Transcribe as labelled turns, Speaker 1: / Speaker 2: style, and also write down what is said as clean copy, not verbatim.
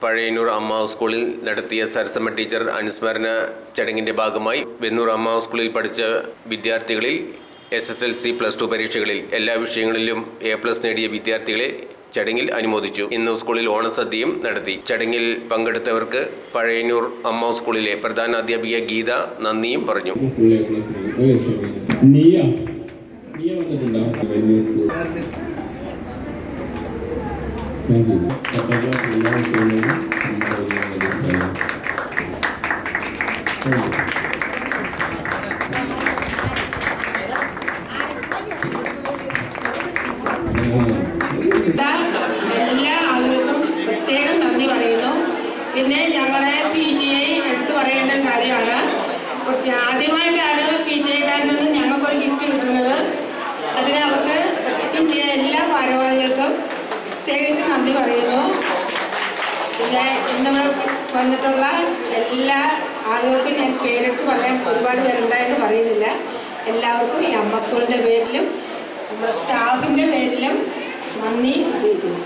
Speaker 1: പഴയന്നൂർ അമ്മാവ് സ്കൂളിൽ നടത്തിയ സരസമ്മ ടീച്ചർ അനുസ്മരണ ചടങ്ങിൻ്റെ ഭാഗമായി വെന്നൂർ അമ്മാവ് സ്കൂളിൽ പഠിച്ച വിദ്യാർത്ഥികളിൽ SSLC +2 പരീക്ഷകളിൽ എല്ലാ വിഷയങ്ങളിലും A+ നേടിയ വിദ്യാർത്ഥികളെ ചടങ്ങിൽ അനുമോദിച്ചു. ഇന്ന് സ്കൂളിൽ ഓണസദ്യയും നടത്തി. ചടങ്ങിൽ പങ്കെടുത്തവർക്ക് പഴയന്നൂർ അമ്മാവ് സ്കൂളിലെ പ്രധാന അധ്യാപിക ഗീത നന്ദിയും പറഞ്ഞു.
Speaker 2: എല്ലാ ആളുകൾക്കും പ്രത്യേകം നന്ദി പറയുന്നു. പിന്നെ ഞങ്ങളെ PTA എടുത്തു പറയേണ്ട കാര്യമാണ്. ആദ്യമായിട്ടാണ് PTA-കാരിൽ നിന്ന് ഞങ്ങൾക്കൊരു ഗിഫ്റ്റ് കിട്ടുന്നത്. അതിന് അവർക്ക് PTA എല്ലാ ഭാരവാഹികൾക്കും പ്രത്യേകിച്ച് നന്ദി പറയുന്നു. പിന്നെ ഇന്ന് വന്നിട്ടുള്ള എല്ലാ ആളുകൾക്കും ഞാൻ പേരെടുത്ത് പറയാൻ ഒരുപാട് പേരുണ്ടായിട്ട് പറയുന്നില്ല. എല്ലാവർക്കും ഈ അമ്മ സ്കൂളിൻ്റെ പേരിലും നമ്മുടെ സ്റ്റാഫിൻ്റെ പേരിലും നന്ദി അറിയിക്കുന്നു.